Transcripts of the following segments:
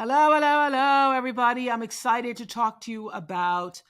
Hello, hello, hello, everybody. I'm excited to talk to you about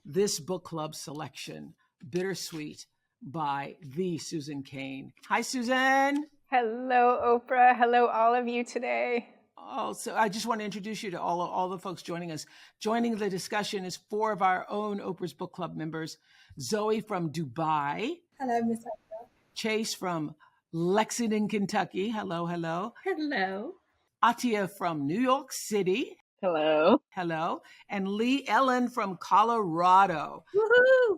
this book club selection, Bittersweet by the Susan Cain. Hi, Susan. Hello, Oprah. Hello, all of you today. Oh, so I just want to introduce you to all the folks joining us. Joining the discussion is four of our own Oprah's Book Club members. Zoe from Dubai. Hello, Miss Oprah. Chase from Lexington, Kentucky. Hello, hello. Hello. Atia from New York City. Hello. Hello. And Lee Ellen from Colorado. Woohoo!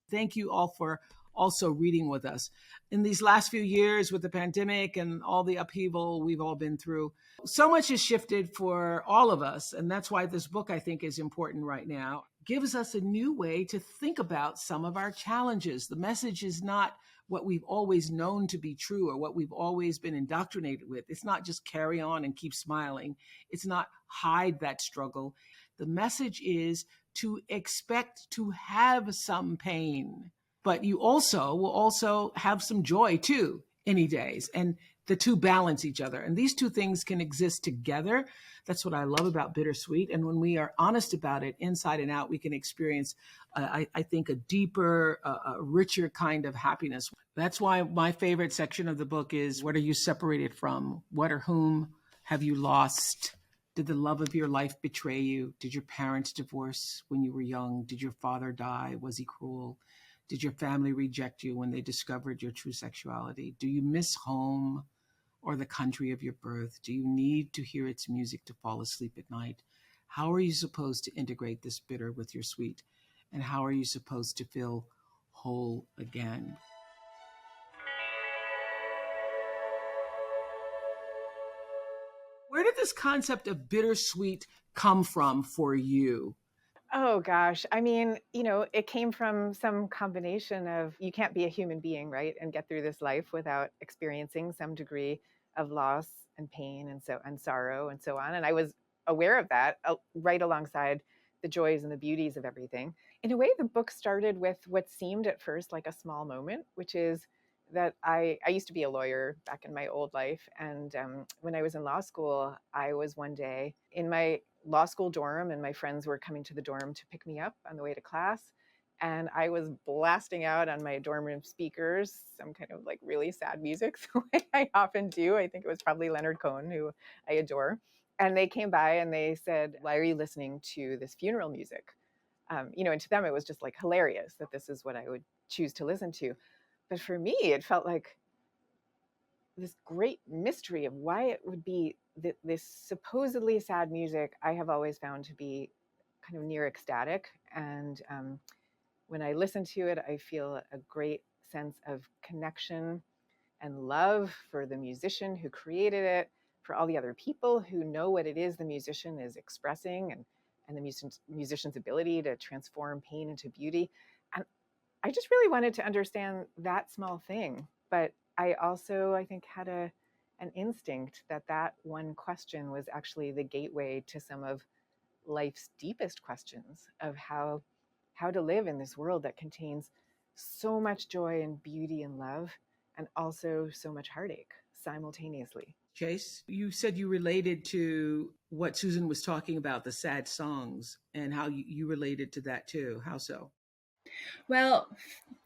Thank you all for also reading with us. In these last few years with the pandemic and all the upheaval we've all been through, so much has shifted for all of us. And that's why this book, I think, is important right now. Gives us a new way to think about some of our challenges. The message is not what we've always known to be true or what we've always been indoctrinated with. It's not just carry on and keep smiling. It's not hide that struggle. The message is to expect to have some pain, but you also will also have some joy too, any days. And the two balance each other. And these two things can exist together. That's what I love about Bittersweet. And when we are honest about it, inside and out, we can experience, I think, a deeper, a richer kind of happiness. That's why my favorite section of the book is, what are you separated from? What or whom have you lost? Did the love of your life betray you? Did your parents divorce when you were young? Did your father die? Was he cruel? Did your family reject you when they discovered your true sexuality? Do you miss home or the country of your birth? Do you need to hear its music to fall asleep at night? How are you supposed to integrate this bitter with your sweet? And how are you supposed to feel whole again? Where did this concept of bittersweet come from for you? Oh, gosh. I mean, it came from some combination of you can't be a human being, right? And get through this life without experiencing some degree of loss and pain and sorrow and so on. And I was aware of that right alongside the joys and the beauties of everything. In a way, the book started with what seemed at first like a small moment, which is that I used to be a lawyer back in my old life. And when I was in law school, I was one day in my law school dorm and my friends were coming to the dorm to pick me up on the way to class. And I was blasting out on my dorm room speakers some kind of like really sad music, the way I often do. I think it was probably Leonard Cohen, who I adore. And they came by and they said, "Why are you listening to this funeral music?" And to them, it was just like hilarious that this is what I would choose to listen to. But for me, it felt like this great mystery of why it would be this supposedly sad music I have always found to be kind of near ecstatic. And when I listen to it, I feel a great sense of connection and love for the musician who created it, for all the other people who know what it is the musician is expressing, and the musician's ability to transform pain into beauty. And I just really wanted to understand that small thing. But I also, I think, had an instinct that one question was actually the gateway to some of life's deepest questions of how to live in this world that contains so much joy and beauty and love, and also so much heartache simultaneously. Chase, you said you related to what Susan was talking about, the sad songs, and how you related to that too. How so? Well,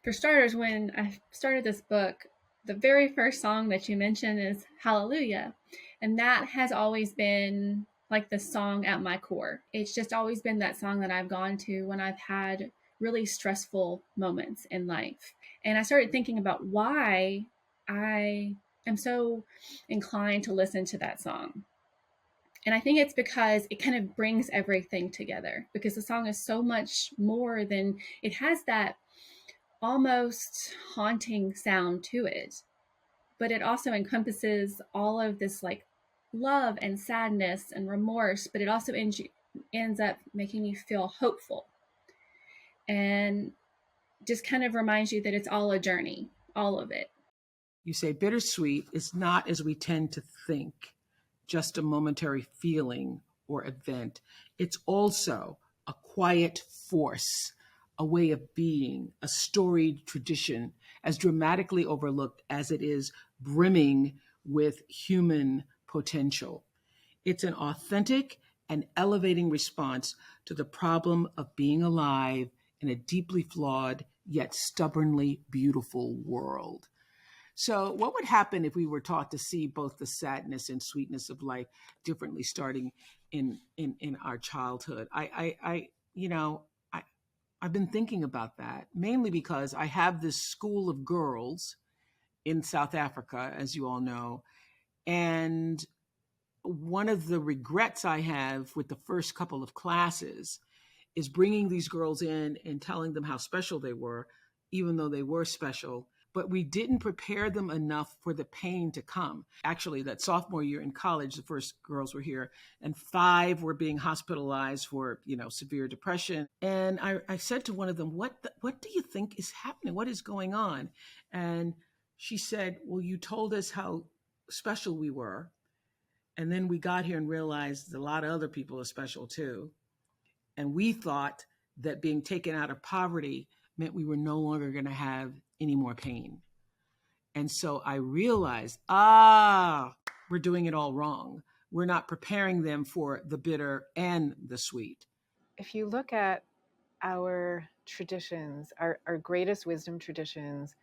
for starters, when I started this book, the very first song that you mentioned is Hallelujah. And that has always been like the song at my core. It's just always been that song that I've gone to when I've had really stressful moments in life. And I started thinking about why I am so inclined to listen to that song. And I think it's because it kind of brings everything together, because the song is so much more than, it has that almost haunting sound to it, but it also encompasses all of this like love and sadness and remorse, but it also ends up making you feel hopeful and just kind of reminds you that it's all a journey, all of it. You say bittersweet is not, as we tend to think, just a momentary feeling or event. It's also a quiet force, a way of being, a storied tradition, as dramatically overlooked as it is brimming with human potential. It's an authentic and elevating response to the problem of being alive in a deeply flawed yet stubbornly beautiful world. So, what would happen if we were taught to see both the sadness and sweetness of life differently, starting in our childhood? You know, I've been thinking about that mainly because I have this school of girls in South Africa, as you all know, and one of the regrets I have with the first couple of classes is bringing these girls in and telling them how special they were, even though they were special. But we didn't prepare them enough for the pain to come. Actually, that sophomore year in college, the first girls were here, and 5 were being hospitalized for, severe depression. And I said to one of them, what do you think is happening? What is going on? And she said, well, you told us how special we were. And then we got here and realized a lot of other people are special too. And we thought that being taken out of poverty meant we were no longer going to have any more pain. And so I realized, we're doing it all wrong. We're not preparing them for the bitter and the sweet. If you look at our traditions, our greatest wisdom traditions,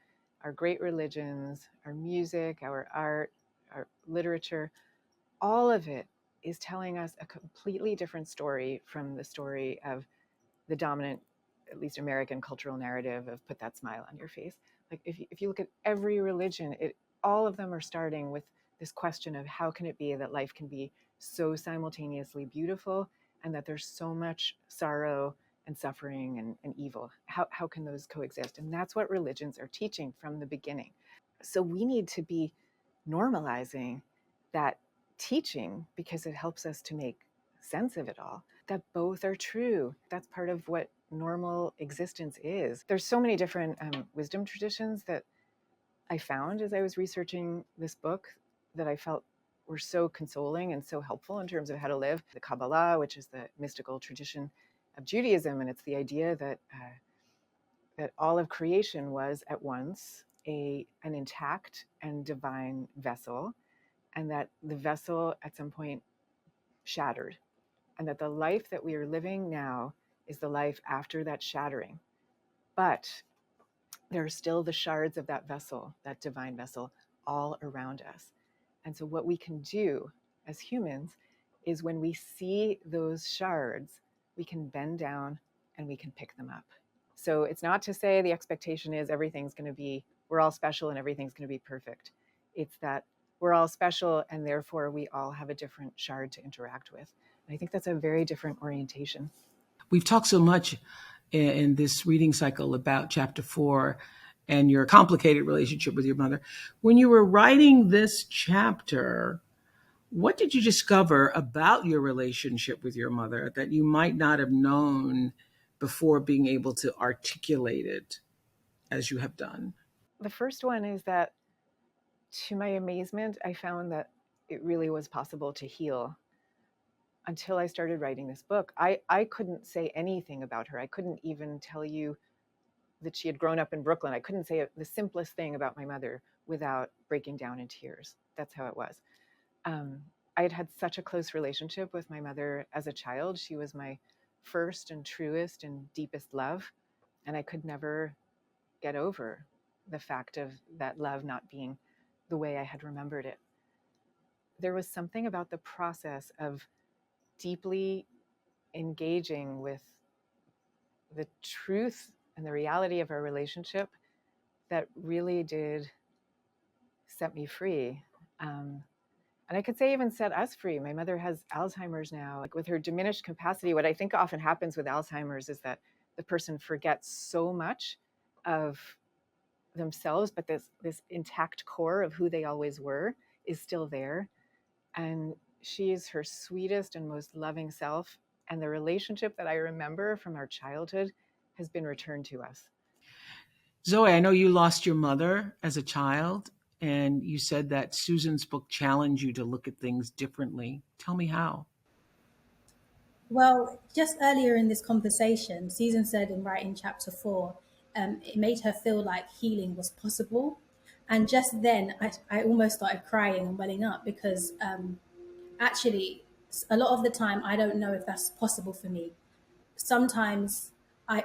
our great religions, our music, our art, our literature, all of it is telling us a completely different story from the story of the dominant, at least American cultural narrative of put that smile on your face. Like if you look at every religion, all of them are starting with this question of how can it be that life can be so simultaneously beautiful and that there's so much sorrow and suffering and evil. How can those coexist? And that's what religions are teaching from the beginning. So we need to be normalizing that teaching because it helps us to make sense of it all, that both are true. That's part of what normal existence is. There's so many different wisdom traditions that I found as I was researching this book that I felt were so consoling and so helpful in terms of how to live. The Kabbalah, which is the mystical tradition of Judaism, and it's the idea that that all of creation was at once an intact and divine vessel, and that the vessel at some point shattered, and that the life that we are living now is the life after that shattering. But there are still the shards of that vessel, that divine vessel, all around us. And so, what we can do as humans is when we see those shards, we can bend down and we can pick them up. So, it's not to say the expectation is everything's going to be, we're all special and everything's going to be perfect. It's that we're all special and therefore we all have a different shard to interact with. And I think that's a very different orientation. We've talked so much in this reading cycle about chapter 4 and your complicated relationship with your mother. When you were writing this chapter, what did you discover about your relationship with your mother that you might not have known before being able to articulate it as you have done? The first one is that, to my amazement, I found that it really was possible to heal. Until I started writing this book, I couldn't say anything about her. I couldn't even tell you that she had grown up in Brooklyn. I couldn't say the simplest thing about my mother without breaking down in tears. That's how it was. I had had such a close relationship with my mother as a child. She was my first and truest and deepest love. And I could never get over the fact of that love not being the way I had remembered it. There was something about the process of deeply engaging with the truth and the reality of our relationship that really did set me free. And I could say even set us free. My mother has Alzheimer's now. Like with her diminished capacity, what I think often happens with Alzheimer's is that the person forgets so much of themselves, but this intact core of who they always were is still there. And she is her sweetest and most loving self. And the relationship that I remember from our childhood has been returned to us. Zoe, I know you lost your mother as a child, and you said that Susan's book challenged you to look at things differently. Tell me how. Well, just earlier in this conversation, Susan said in writing chapter 4, it made her feel like healing was possible. And just then, I almost started crying and welling up because actually, A lot of the time, I don't know if that's possible for me. Sometimes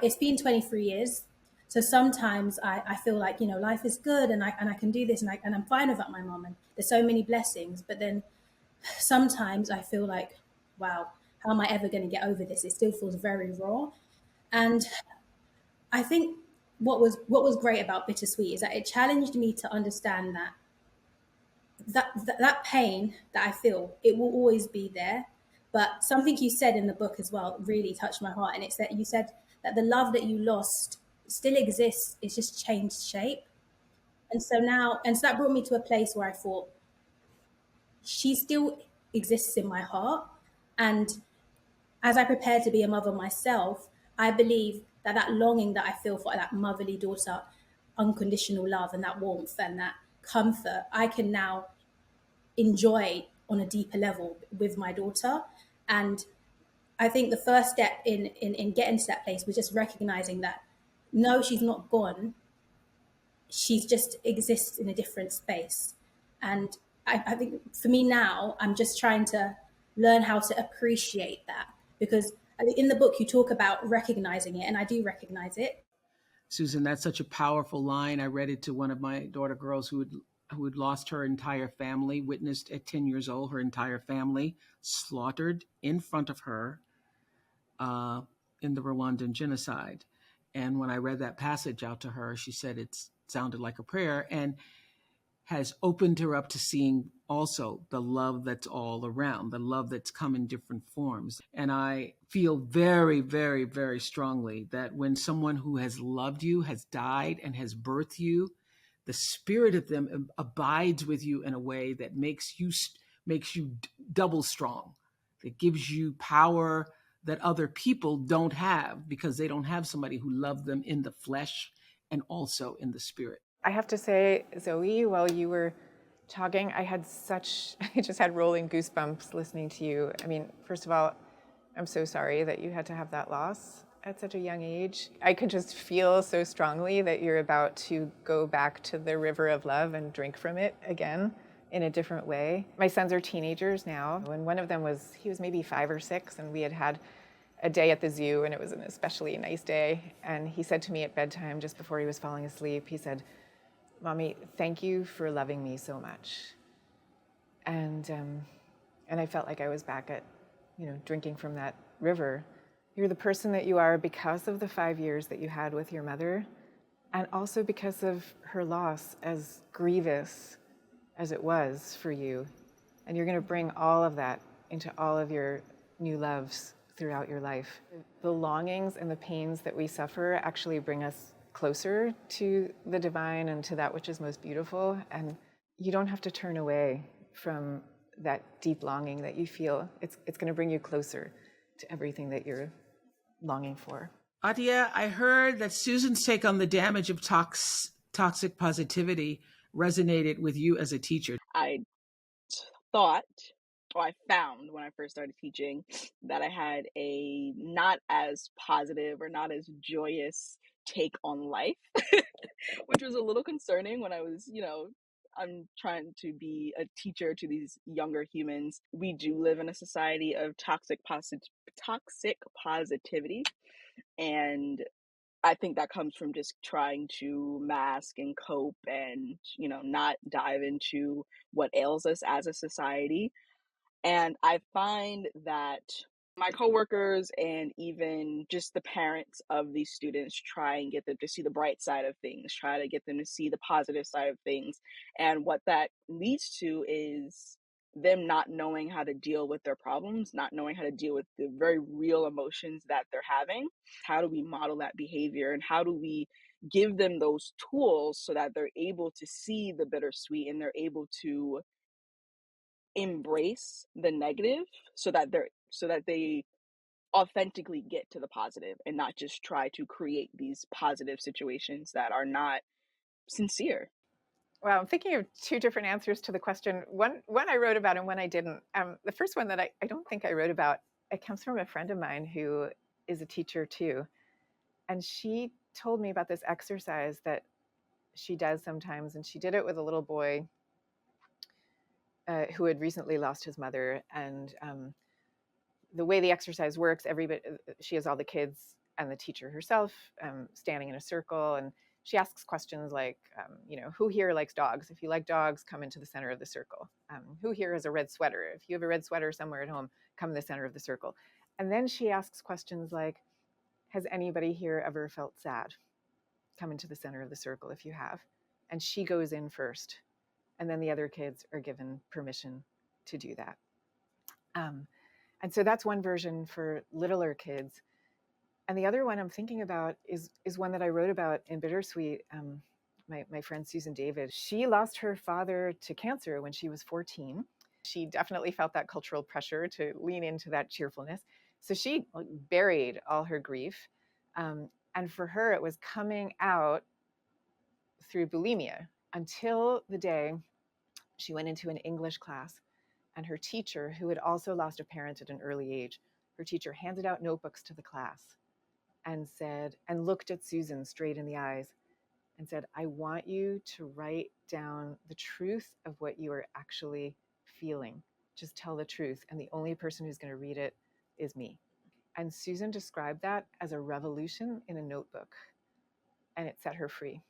it's been 23 years. So sometimes I feel like, life is good and I can do this and I'm fine without my mom and there's so many blessings. But then sometimes I feel like, wow, how am I ever going to get over this? It still feels very raw. And I think what was great about Bittersweet is that it challenged me to understand that pain that I feel, it will always be there. But something you said in the book as well really touched my heart, and it's that you said that the love that you lost still exists. It's just changed shape. And so that brought me to a place where I thought she still exists in my heart. And as I prepare to be a mother myself, I believe that that longing that I feel for that motherly daughter, unconditional love and that warmth and that comfort, I can now enjoy on a deeper level with my daughter. And I think the first step in getting to that place was just recognizing that no, she's not gone. She's just exists in a different space. And I think for me now, I'm just trying to learn how to appreciate that, because in the book you talk about recognizing it, and I do recognize it. Susan, that's such a powerful line. I read it to one of my daughter girls who had lost her entire family, witnessed at 10 years old her entire family slaughtered in front of her uh, in the Rwandan genocide. And when I read that passage out to her, she said it sounded like a prayer and has opened her up to seeing also the love that's all around, the love that's come in different forms. And I feel very, very, very strongly that when someone who has loved you, has died, and has birthed you, the spirit of them abides with you in a way that makes you double strong. It gives you power that other people don't have because they don't have somebody who loved them in the flesh and also in the spirit. I have to say, Zoe, while you were talking, I just had rolling goosebumps listening to you. I mean, first of all, I'm so sorry that you had to have that loss at such a young age. I could just feel so strongly that you're about to go back to the river of love and drink from it again in a different way. My sons are teenagers now, and one of them he was maybe 5 or 6, and we had a day at the zoo, and it was an especially nice day. And he said to me at bedtime, just before he was falling asleep, he said, "Mommy, thank you for loving me so much." And I felt like I was back at, drinking from that river. You're the person that you are because of the 5 years that you had with your mother, and also because of her loss, as grievous as it was for you. And you're going to bring all of that into all of your new loves throughout your life. The longings and the pains that we suffer actually bring us closer to the divine and to that which is most beautiful. And you don't have to turn away from that deep longing that you feel. It's going to bring you closer to everything that you're longing for. Adia, I heard that Susan's take on the damage of toxic positivity resonated with you as a teacher. I thought, or I found when I first started teaching, that I had a not as positive or not as joyous take on life, which was a little concerning when I was, I'm trying to be a teacher to these younger humans. We do live in a society of toxic positivity, and I think that comes from just trying to mask and cope and, not dive into what ails us as a society. And I find that my coworkers and even just the parents of these students try and get them to see the bright side of things, try to get them to see the positive side of things. And what that leads to is them not knowing how to deal with their problems, not knowing how to deal with the very real emotions that they're having. How do we model that behavior, and how do we give them those tools so that they're able to see the bittersweet and they're able to embrace the negative so that they authentically get to the positive and not just try to create these positive situations that are not sincere. Well, I'm thinking of 2 different answers to the question. One I wrote about and one I didn't. The first one that I don't think I wrote about, it comes from a friend of mine who is a teacher too. And she told me about this exercise that she does sometimes. And she did it with a little boy who had recently lost his mother. And the way the exercise works, she has all the kids and the teacher herself standing in a circle, and she asks questions like, who here likes dogs? If you like dogs, come into the center of the circle. Who here has a red sweater? If you have a red sweater somewhere at home, come in the center of the circle. And then she asks questions like, has anybody here ever felt sad? Come into the center of the circle if you have. And she goes in first. And then the other kids are given permission to do that. And so that's one version for littler kids. And the other one I'm thinking about is one that I wrote about in Bittersweet. My friend Susan David, she lost her father to cancer when she was 14. She definitely felt that cultural pressure to lean into that cheerfulness. So she buried all her grief. And for her, it was coming out through bulimia until the day she went into an English class, and her teacher, who had also lost a parent at an early age, her teacher handed out notebooks to the class and looked at Susan straight in the eyes and said, I want you to write down the truth of what you are actually feeling. Just tell the truth. And the only person who's going to read it is me. And Susan described that as a revolution in a notebook, and it set her free.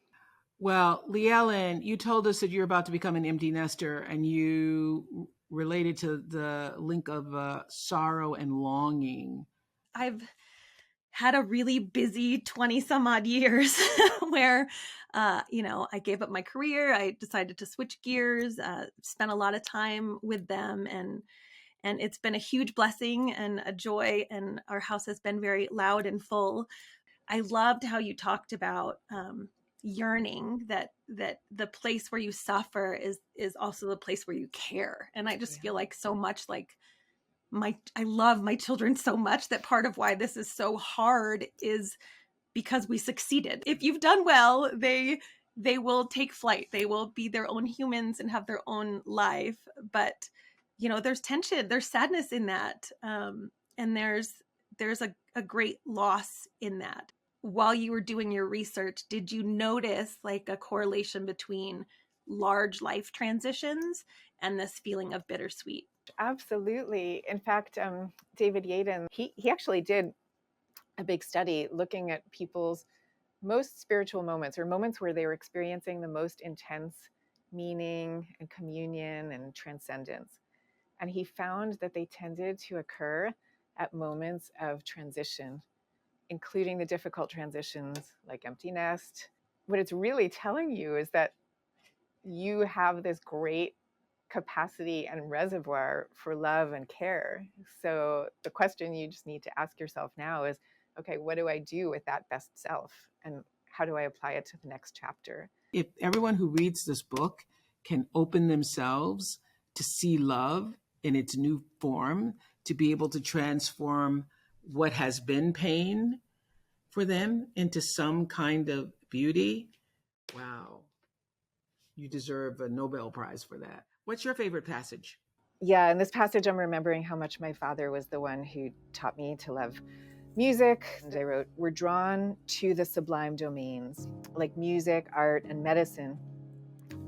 Well, Leellen, you told us that you're about to become an empty nester, and you related to the link of sorrow and longing. I've had a really busy 20 some odd years where, I gave up my career. I decided to switch gears, spent a lot of time with them, and it's been a huge blessing and a joy. And our house has been very loud and full. I loved how you talked about yearning, that the place where you suffer is also the place where you care. And I just feel like so much like I love my children so much that part of why this is so hard is because we succeeded. If you've done well, they will take flight. They will be their own humans and have their own life. But, there's tension, there's sadness in that. And there's a great loss in that. While you were doing your research, did you notice like a correlation between large life transitions and this feeling of bittersweet? Absolutely. In fact, David Yaden, he actually did a big study looking at people's most spiritual moments, or moments where they were experiencing the most intense meaning and communion and transcendence. And he found that they tended to occur at moments of transition, including the difficult transitions like empty nest. What it's really telling you is that you have this great capacity and reservoir for love and care. So the question you just need to ask yourself now is, okay, what do I do with that best self? And how do I apply it to the next chapter? If everyone who reads this book can open themselves to see love in its new form, to be able to transform what has been pain for them into some kind of beauty, wow, you deserve a Nobel Prize for that. What's your favorite passage? Yeah, in this passage, I'm remembering how much my father was the one who taught me to love music. And I wrote, we're drawn to the sublime domains, like music, art, and medicine,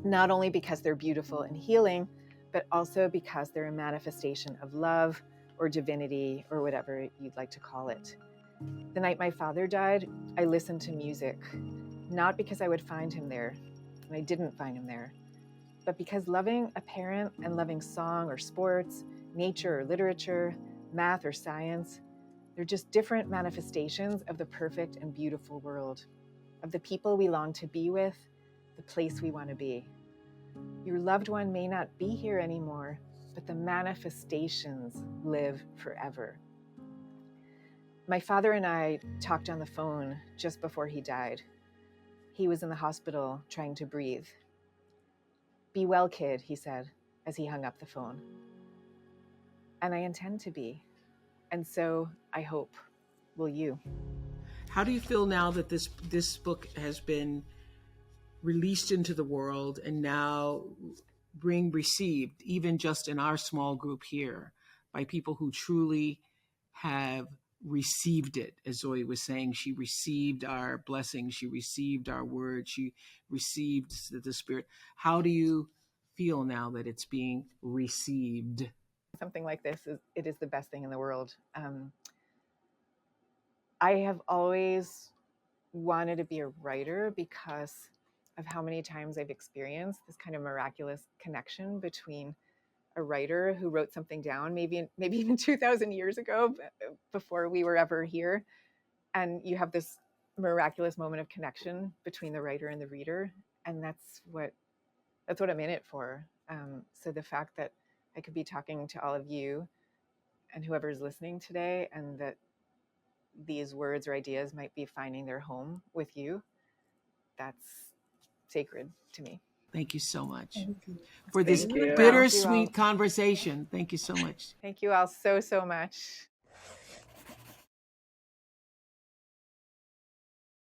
not only because they're beautiful and healing, but also because they're a manifestation of love or divinity or whatever you'd like to call it. The night my father died, I listened to music, not because I would find him there, and I didn't find him there, but because loving a parent and loving song or sports, nature or literature, math or science, they're just different manifestations of the perfect and beautiful world, of the people we long to be with, the place we want to be. Your loved one may not be here anymore, but the manifestations live forever. My father and I talked on the phone just before he died. He was in the hospital trying to breathe. Be well, kid, he said as he hung up the phone. And I intend to be. And so I hope, will you? How do you feel now that this book has been released into the world and now being received, even just in our small group here, by people who truly have received it? As Zoe was saying, she received our blessings, she received our word, she received the Spirit. How do you feel now that it's being received? something like this is the best thing in the world. I have always wanted to be a writer because of how many times I've experienced this kind of miraculous connection between a writer who wrote something down, maybe even 2,000 years ago, before we were ever here, and you have this miraculous moment of connection between the writer and the reader, and that's what I'm in it for. So the fact that I could be talking to all of you and whoever's listening today, and that these words or ideas might be finding their home with you, that's sacred to me. Thank you so much Thank you. for this Thank you. bittersweet conversation. Thank you so much. Thank you all so much.